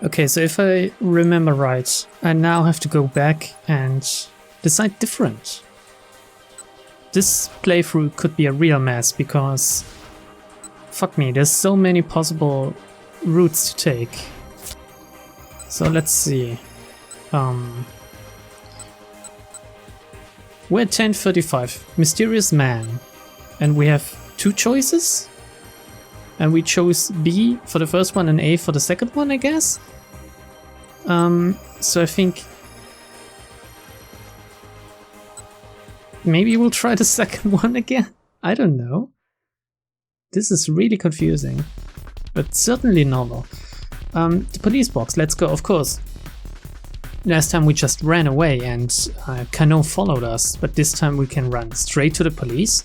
Okay, so if I remember right, I now have to go back and decide different. This playthrough could be a real mess because, fuck me, there's so many possible routes to take. So let's see. We're at 10:35, Mysterious Man, and we have 2 choices, and we chose B for the first one and A for the second one, I guess. So I think maybe we'll try the second one again. I don't know. This is really confusing, but certainly novel. The police box, let's go, of course. Last time we just ran away and Kano followed us, but this time we can run straight to the police.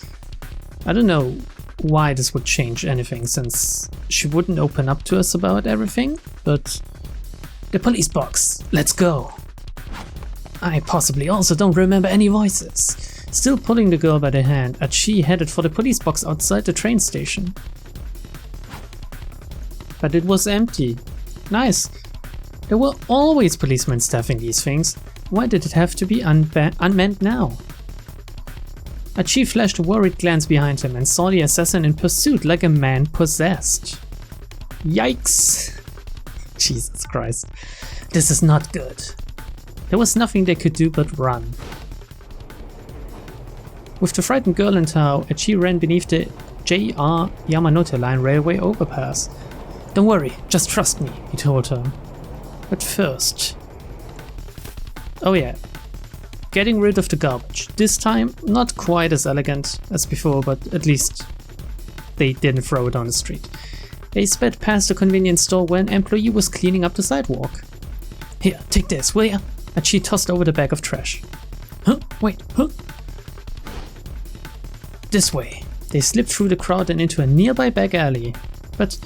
I don't know why this would change anything, since she wouldn't open up to us about everything, but the police box, let's go. I possibly also don't remember any voices. Still pulling the girl by the hand, Achi headed for the police box outside the train station. But it was empty. Nice. There were always policemen staffing these things. Why did it have to be unmanned now? Achi flashed a worried glance behind him and saw the assassin in pursuit like a man possessed. Yikes! Jesus Christ. This is not good. There was nothing they could do but run. With the frightened girl in tow, Achi ran beneath the JR Yamanote Line railway overpass. Don't worry, just trust me, he told her. But first... Oh yeah. Getting rid of the garbage. This time, not quite as elegant as before, but at least they didn't throw it on the street. They sped past a convenience store where an employee was cleaning up the sidewalk. Here, take this, will ya? And she tossed over the bag of trash. Huh? Wait, huh? This way. They slipped through the crowd and into a nearby back alley. But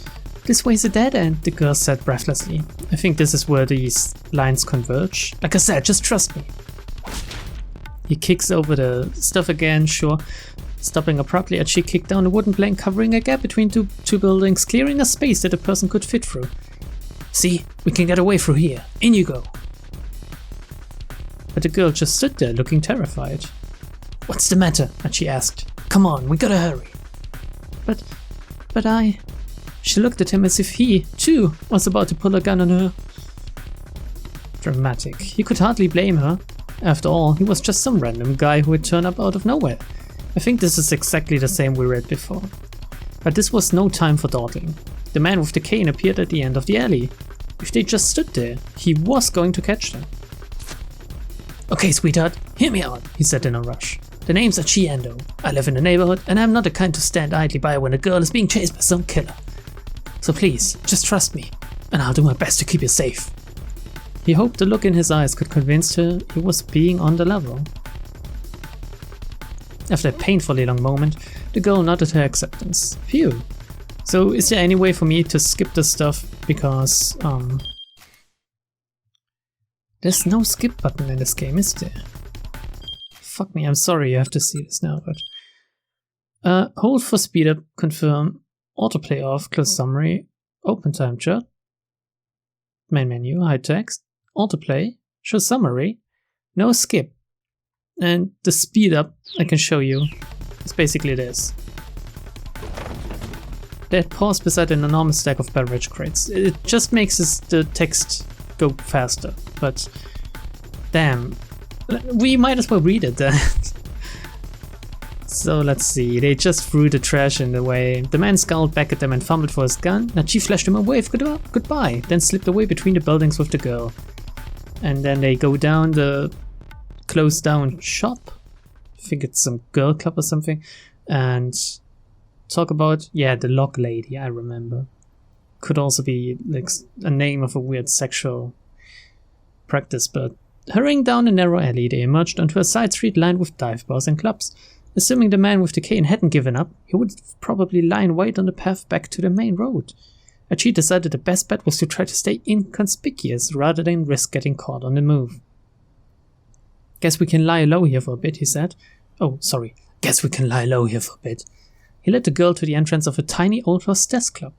this way's a dead end, the girl said breathlessly. I think this is where these lines converge. Like I said, just trust me. He kicks over the stuff again, sure. Stopping abruptly, Achi kicked down a wooden plank covering a gap between two buildings, clearing a space that a person could fit through. See, we can get away through here. In you go. But the girl just stood there, looking terrified. What's the matter? Achi asked. Come on, we gotta hurry. But I... She looked at him as if he, too, was about to pull a gun on her. Dramatic. He could hardly blame her. After all, he was just some random guy who had turned up out of nowhere. I think this is exactly the same we read before. But this was no time for dawdling. The man with the cane appeared at the end of the alley. If they just stood there, he was going to catch them. Okay, sweetheart, hear me out, he said in a rush. The name's Achi Endo. I live in the neighborhood, and I'm not the kind to stand idly by when a girl is being chased by some killer. So please, just trust me, and I'll do my best to keep you safe. He hoped the look in his eyes could convince her he was being on the level. After a painfully long moment, the girl nodded her acceptance. Phew. So is there any way for me to skip this stuff? Because, there's no skip button in this game, is there? Fuck me, I'm sorry you have to see this now, but... hold for speed up, confirm, autoplay off, close summary, open time chart, main menu, hide text, autoplay, show summary, no skip. And the speed up I can show you is basically this. That pause beside an enormous stack of beverage crates. It just makes the text go faster, but damn, we might as well read it then. So let's see, they just threw the trash in the way. The man scowled back at them and fumbled for his gun. Nachi flashed him a wave goodbye, then slipped away between the buildings with the girl. And then they go down the closed down shop. I think it's some girl club or something. And talk about, yeah, the lock lady, I remember. Could also be like a name of a weird sexual practice, but hurrying down a narrow alley, they emerged onto a side street lined with dive bars and clubs. Assuming the man with the cane hadn't given up, he would probably lie in wait on the path back to the main road. Achi decided the best bet was to try to stay inconspicuous rather than risk getting caught on the move. Guess we can lie low here for a bit, he said. Oh, sorry. Guess we can lie low here for a bit. He led the girl to the entrance of a tiny old hostess club.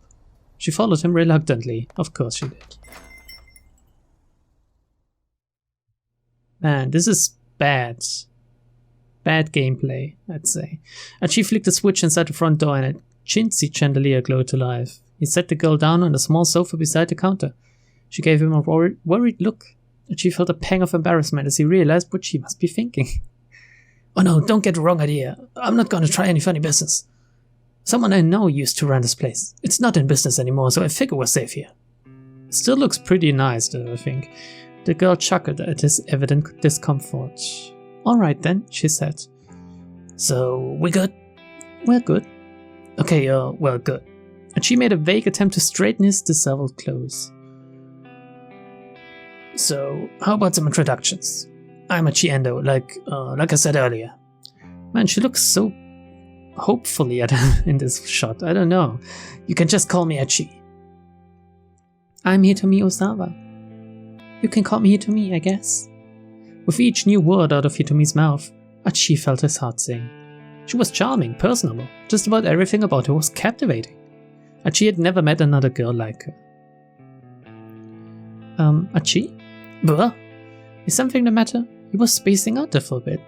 She followed him reluctantly. Of course she did. Man, this is bad. Bad gameplay, I'd say. Archie flicked the switch inside the front door and a chintzy chandelier glowed to life. He set the girl down on a small sofa beside the counter. She gave him a worried look. Archie felt a pang of embarrassment as he realized what she must be thinking. Oh no, don't get the wrong idea. I'm not gonna try any funny business. Someone I know used to run this place. It's not in business anymore, so I figure we're safe here. Still looks pretty nice, though, I think. The girl chuckled at his evident discomfort. Alright then, she said. So, we good? We're good. Okay, well, good. And she made a vague attempt to straighten his disheveled clothes. So, how about some introductions? I'm Achi Endo, like I said earlier. Man, she looks so hopefully at him in this shot. I don't know. You can just call me Achi. I'm Hitomi Osawa. You can call me Hitomi, I guess. With each new word out of Hitomi's mouth, Achi felt his heart sing. She was charming, personable. Just about everything about her was captivating. Achi had never met another girl like her. Achi? Buh? Is something the matter? He was spacing out there for a bit.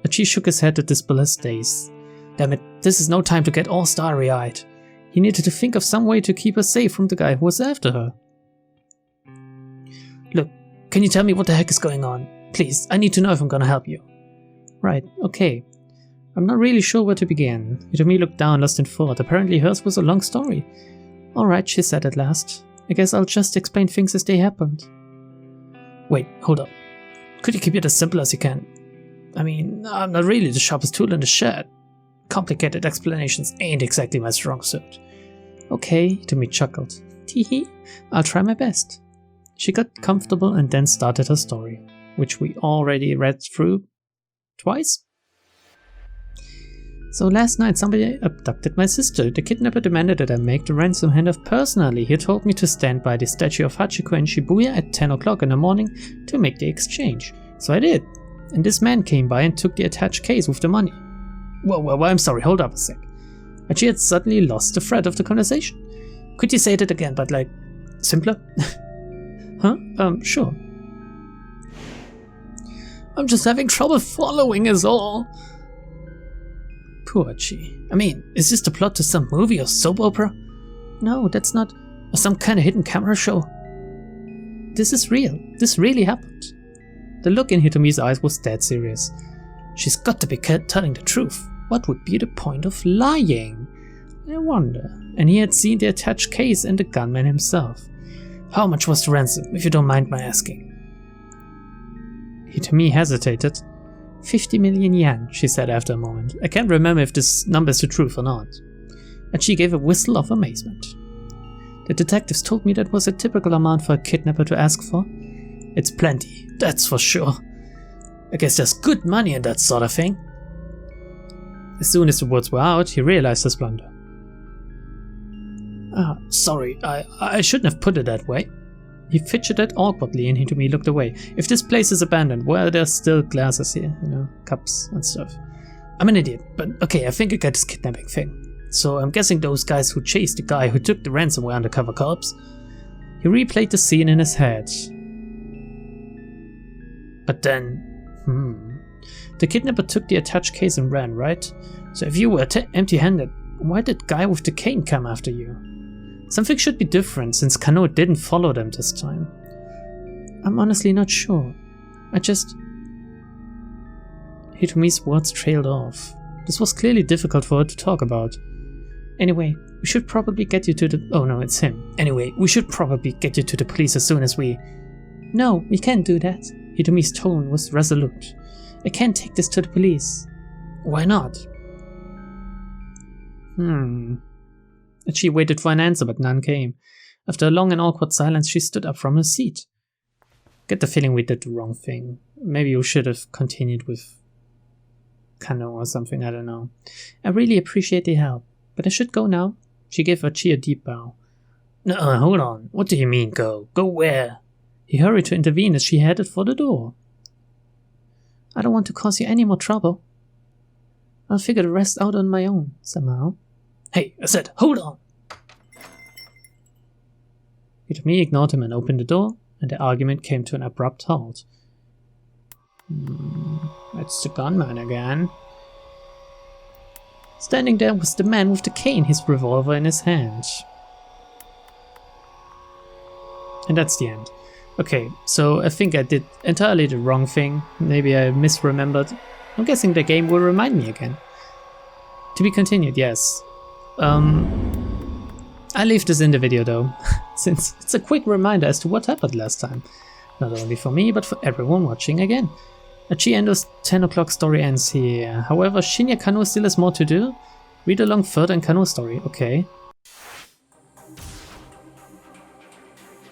Achi shook his head to dispel his daze. Damn it, this is no time to get all starry-eyed. He needed to think of some way to keep her safe from the guy who was after her. Look, can you tell me what the heck is going on? Please, I need to know if I'm gonna help you. Right, okay. I'm not really sure where to begin. Hitomi looked down, lost in thought. Apparently hers was a long story. Alright, she said at last. I guess I'll just explain things as they happened. Wait, hold up. Could you keep it as simple as you can? I mean, I'm not really the sharpest tool in the shed. Complicated explanations ain't exactly my strong suit. Okay, Hitomi chuckled. Teehee, I'll try my best. She got comfortable and then started her story, which we already read through twice. So last night somebody abducted my sister. The kidnapper demanded that I make the ransom handoff personally. He told me to stand by the statue of Hachiko in Shibuya at 10 o'clock in the morning to make the exchange. So I did. And this man came by and took the attached case with the money. Whoa, I'm sorry, hold up a sec. But she had suddenly lost the thread of the conversation. Could you say that again, but like, simpler? Huh? Sure. I'm just having trouble following is all. Poor Achi. I mean, is this the plot to some movie or soap opera? No, that's not. Or some kind of hidden camera show. This is real. This really happened. The look in Hitomi's eyes was dead serious. She's got to be telling the truth. What would be the point of lying? I wonder. And he had seen the attached case and the gunman himself. How much was the ransom, if you don't mind my asking? Hitomi hesitated. 50 million yen, she said after a moment. I can't remember if this number is the truth or not. And she gave a whistle of amazement. The detectives told me that was a typical amount for a kidnapper to ask for. It's plenty, that's for sure. I guess there's good money in that sort of thing. As soon as the words were out, he realized his blunder. Sorry, I shouldn't have put it that way. He fidgeted awkwardly and Hitomi looked away. If this place is abandoned, well, there's still glasses here, cups and stuff. I'm an idiot, but okay, I think I got this kidnapping thing. So I'm guessing those guys who chased the guy who took the ransom were undercover cops. He replayed the scene in his head. But then, the kidnapper took the attached case and ran, right? So if you were empty-handed, why did the guy with the cane come after you? Something should be different since Kano didn't follow them this time. I'm honestly not sure. Hitomi's words trailed off. This was clearly difficult for her to talk about. Anyway, we should probably get you to the... Oh no, it's him. Anyway, we should probably get you to the police as soon as we... No, we can't do that. Hitomi's tone was resolute. I can't take this to the police. Why not? And she waited for an answer, but none came. After a long and awkward silence, she stood up from her seat. Get the feeling we did the wrong thing. Maybe we should have continued with Kano or something, I don't know. I really appreciate the help, but I should go now. She gave Achi a deep bow. No, hold on. What do you mean, go? Go where? He hurried to intervene as she headed for the door. I don't want to cause you any more trouble. I'll figure the rest out on my own, somehow. Hey, I said, hold on! Hitomi ignored him and opened the door, and the argument came to an abrupt halt. It's the gunman again. Standing there was the man with the cane, his revolver in his hand. And that's the end. Okay, so I think I did entirely the wrong thing. Maybe I misremembered. I'm guessing the game will remind me again. To be continued, yes. I leave this in the video though, since it's a quick reminder as to what happened last time. Not only for me, but for everyone watching again. Achi Endo's 10 o'clock story ends here. However, Shinya Kano still has more to do. Read along further in Kano's story, okay.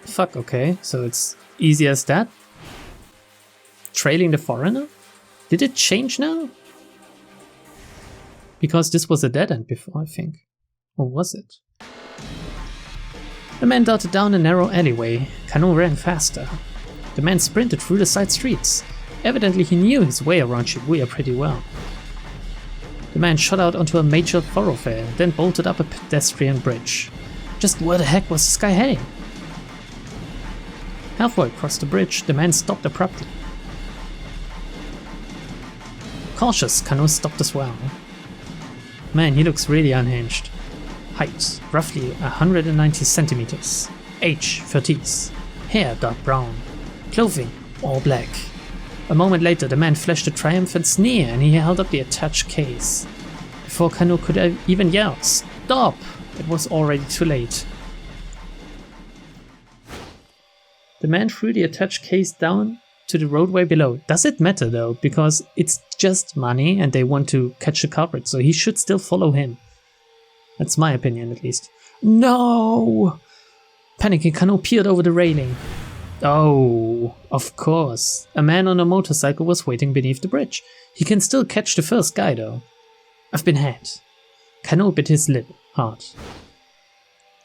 Fuck, okay, so it's easy as that? Trailing the foreigner? Did it change now? Because this was a dead end before, I think. Or was it? The man darted down a narrow alleyway. Kano ran faster. The man sprinted through the side streets. Evidently he knew his way around Shibuya pretty well. The man shot out onto a major thoroughfare, then bolted up a pedestrian bridge. Just where the heck was this guy heading? Halfway across the bridge, the man stopped abruptly. Cautious, Kano stopped as well. Man, he looks really unhinged. Height, roughly 190 centimeters. Age, 30s. Hair, dark brown. Clothing, all black. A moment later, the man flashed a triumphant sneer and he held up the attached case. Before Kano could even yell, "Stop!" it was already too late. The man threw the attached case down to the roadway below. Does it matter though? Because it's just money and they want to catch the culprit, so he should still follow him. That's my opinion at least. No! Panicking, Kano peered over the railing. Oh, of course. A man on a motorcycle was waiting beneath the bridge. He can still catch the first guy though. I've been had. Kano bit his lip hard.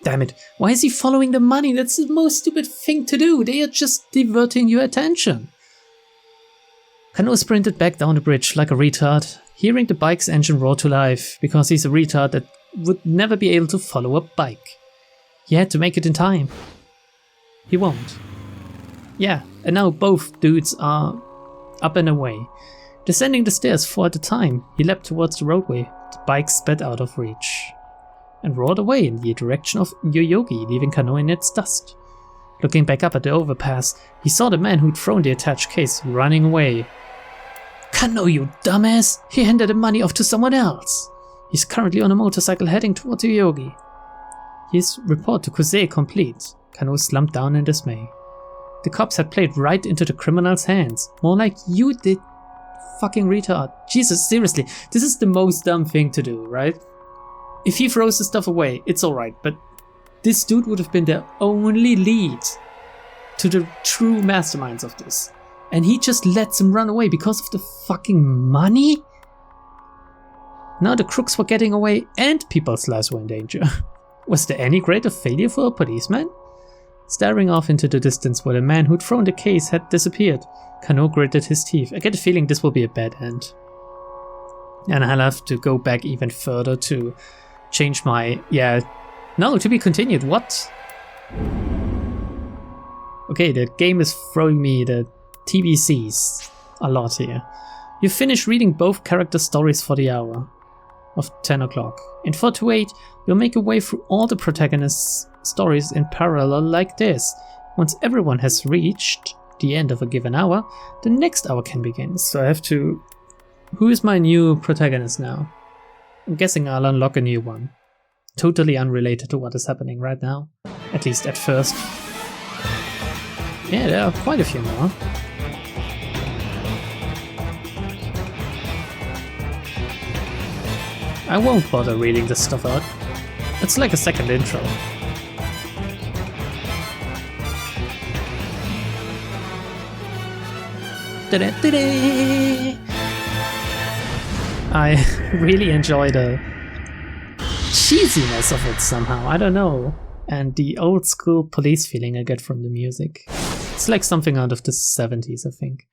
Damn it, why is he following the money? That's the most stupid thing to do. They are just diverting your attention. Kano sprinted back down the bridge like a retard, hearing the bike's engine roar to life, because he's a retard that would never be able to follow a bike. He had to make it in time. He won't. Yeah, and now both dudes are up and away. Descending the stairs 4 at a time, he leapt towards the roadway, the bike sped out of reach, and roared away in the direction of Yoyogi, leaving Kano in its dust. Looking back up at the overpass, he saw the man who'd thrown the attached case running away. Kano, you dumbass! He handed the money off to someone else! He's currently on a motorcycle heading towards Yoyogi. His report to Kusei complete, Kano slumped down in dismay. The cops had played right into the criminal's hands. More like you did, fucking retard. Jesus, seriously, this is the most dumb thing to do, right? If he throws the stuff away, it's alright, but this dude would have been the only lead to the true masterminds of this. And he just lets him run away because of the fucking money? Now the crooks were getting away and people's lives were in danger. Was there any greater failure for a policeman? Staring off into the distance where the man who'd thrown the case had disappeared, Kano gritted his teeth. I get the feeling this will be a bad end. And I'll have to go back even further to change my... yeah... no, to be continued, what? Okay, the game is throwing me the TBCs a lot here. You finish reading both character stories for the hour of 10 o'clock. In 4 to 8, you'll make your way through all the protagonists' stories in parallel like this. Once everyone has reached the end of a given hour, the next hour can begin. So I have to... who is my new protagonist now? I'm guessing I'll unlock a new one. Totally unrelated to what is happening right now. At least at first. Yeah, there are quite a few more. I won't bother reading this stuff out. It's like a second intro. I really enjoy the cheesiness of it somehow, I don't know. And the old school police feeling I get from the music. It's like something out of the 70s, I think.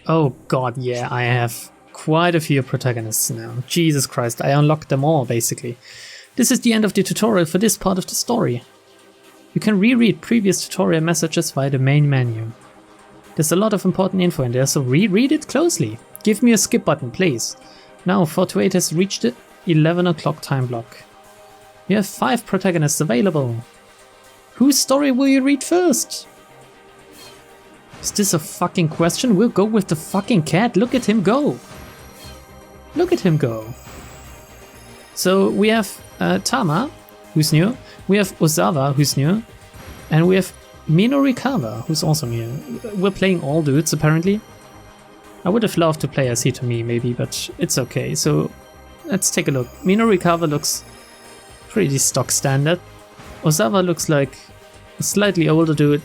Oh god, yeah, I have quite a few protagonists now. Jesus Christ, I unlocked them all, basically. This is the end of the tutorial for this part of the story. You can reread previous tutorial messages via the main menu. There's a lot of important info in there, so reread it closely. Give me a skip button, please. Now 428 has reached the 11 o'clock time block. You have 5 protagonists available. Whose story will you read first? Is this a fucking question? We'll go with the fucking cat. Look at him go. Look at him go. So we have Tama, who's new. We have Ozawa, who's new. And we have Minorikawa, who's also new. We're playing all dudes, apparently. I would have loved to play as Hitomi, maybe, but it's okay. So let's take a look. Minorikawa looks pretty stock standard. Ozawa looks like a slightly older dude,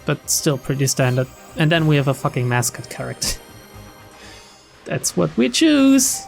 but still pretty standard. And then we have a fucking mascot character. That's what we choose.